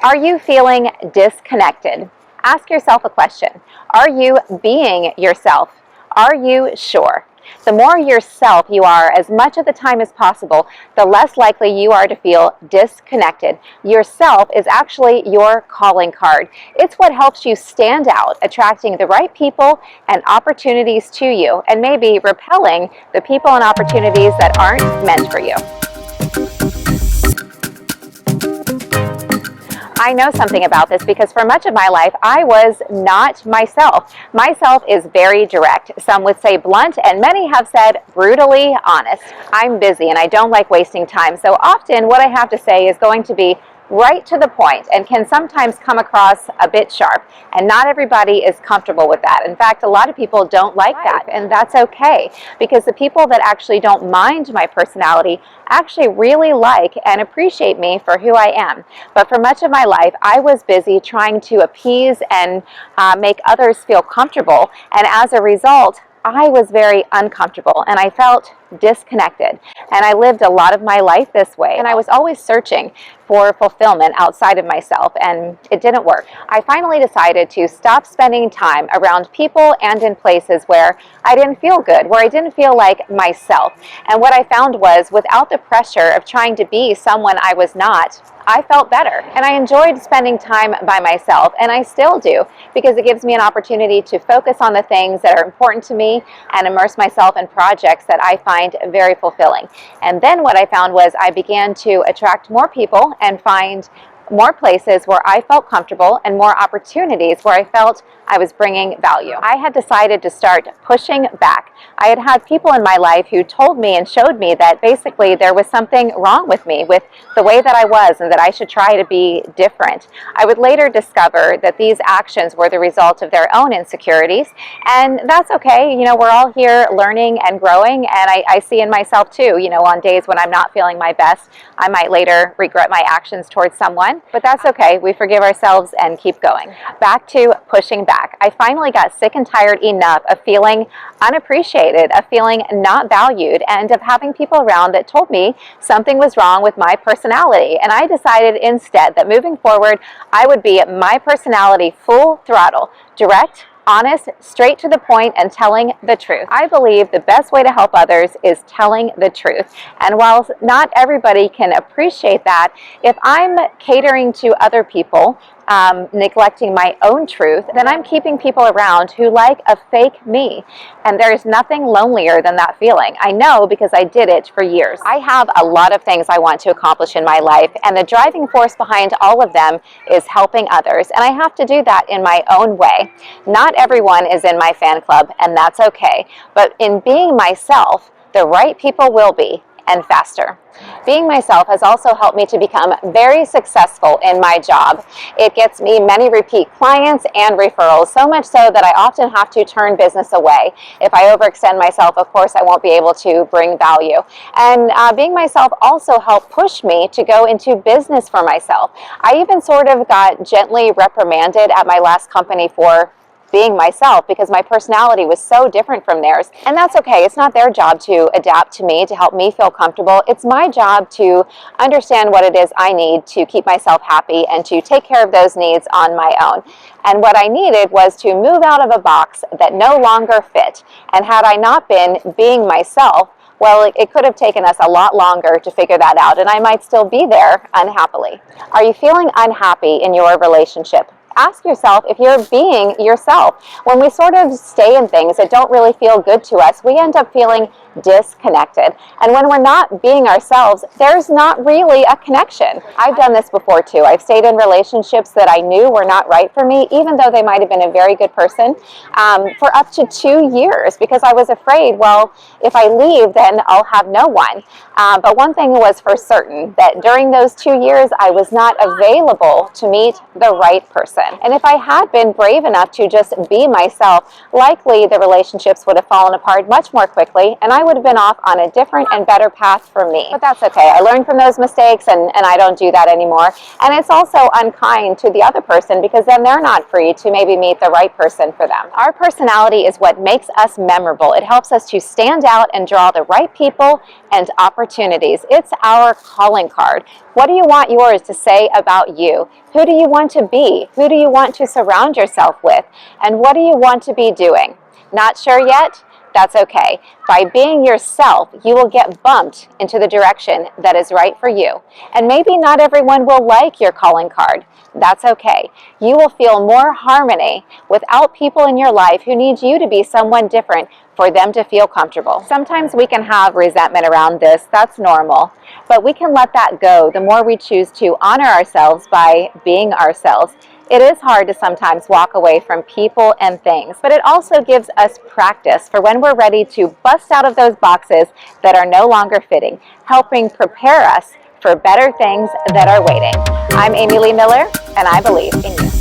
Are you feeling disconnected? Ask yourself a question. Are you being yourself? Are you sure? The more yourself you are as much of the time as possible, the less likely you are to feel disconnected. Yourself is actually your calling card. It's what helps you stand out, attracting the right people and opportunities to you, and maybe repelling the people and opportunities that aren't meant for you. I know something about this because for much of my life, I was not myself. Myself is very direct. Some would say blunt, and many have said brutally honest. I'm busy and I don't like wasting time, so often what I have to say is going to be right to the point and can sometimes come across a bit sharp, and not everybody is comfortable with that. In fact, a lot of people don't like that, and that's okay, because the people that actually don't mind my personality actually really like and appreciate me for who I am. But for much of my life, I was busy trying to appease and make others feel comfortable, and as a result, I was very uncomfortable and I felt disconnected. And I lived a lot of my life this way, and I was always searching for fulfillment outside of myself, and it didn't work. I finally decided to stop spending time around people and in places where I didn't feel good, where I didn't feel like myself. And what I found was, without the pressure of trying to be someone I was not, I felt better. And I enjoyed spending time by myself, and I still do, because it gives me an opportunity to focus on the things that are important to me and immerse myself in projects that I find very fulfilling. And then what I found was I began to attract more people and find more places where I felt comfortable and more opportunities where I felt I was bringing value. I had decided to start pushing back. I had had people in my life who told me and showed me that basically there was something wrong with me, with the way that I was, and that I should try to be different. I would later discover that these actions were the result of their own insecurities, and that's okay. You know, we're all here learning and growing, and I see in myself too, you know, on days when I'm not feeling my best, I might later regret my actions towards someone, but that's okay. We forgive ourselves and keep going. Back to pushing back. I finally got sick and tired enough of feeling unappreciated, of feeling not valued, and of having people around that told me something was wrong with my personality. And I decided instead that moving forward, I would be my personality full throttle, direct, honest, straight to the point, and telling the truth. I believe the best way to help others is telling the truth. And while not everybody can appreciate that, if I'm catering to other people, neglecting my own truth, then I'm keeping people around who like a fake me. And there's nothing lonelier than that feeling. I know, because I did it for years. I have a lot of things I want to accomplish in my life, and the driving force behind all of them is helping others. And I have to do that in my own way. Not everyone is in my fan club, and that's okay. But in being myself, the right people will be, and faster. Being myself has also helped me to become very successful in my job. It gets me many repeat clients and referrals, so much so that I often have to turn business away. If I overextend myself, of course, I won't be able to bring value. And being myself also helped push me to go into business for myself. I even sort of got gently reprimanded at my last company for being myself, because my personality was so different from theirs. And that's okay. It's not their job to adapt to me, to help me feel comfortable. It's my job to understand what it is I need to keep myself happy and to take care of those needs on my own. And what I needed was to move out of a box that no longer fit. And had I not been being myself, well, it could have taken us a lot longer to figure that out, and I might still be there unhappily. Are you feeling unhappy in your relationship? Ask yourself if you're being yourself. When we sort of stay in things that don't really feel good to us, we end up feeling disconnected. And when we're not being ourselves, there's not really a connection. I've done this before too. I've stayed in relationships that I knew were not right for me, even though they might have been a very good person, for up to 2 years, because I was afraid, well, if I leave, then I'll have no one. But one thing was for certain, that during those 2 years, I was not available to meet the right person. And if I had been brave enough to just be myself, likely the relationships would have fallen apart much more quickly, and I I would have been off on a different and better path for me. But that's okay. I learned from those mistakes, and I don't do that anymore. And it's also unkind to the other person, because then they're not free to maybe meet the right person for them. Our personality is what makes us memorable. It helps us to stand out and draw the right people and opportunities. It's our calling card. What do you want yours to say about you? Who do you want to be? Who do you want to surround yourself with? And what do you want to be doing? Not sure yet? That's okay. By being yourself, you will get bumped into the direction that is right for you. And maybe not everyone will like your calling card. That's okay. You will feel more harmony without people in your life who need you to be someone different for them to feel comfortable. Sometimes we can have resentment around this. That's normal. But we can let that go the more we choose to honor ourselves by being ourselves. It is hard to sometimes walk away from people and things, but it also gives us practice for when we're ready to bust out of those boxes that are no longer fitting, helping prepare us for better things that are waiting. I'm Amy Lee Miller, and I believe in you.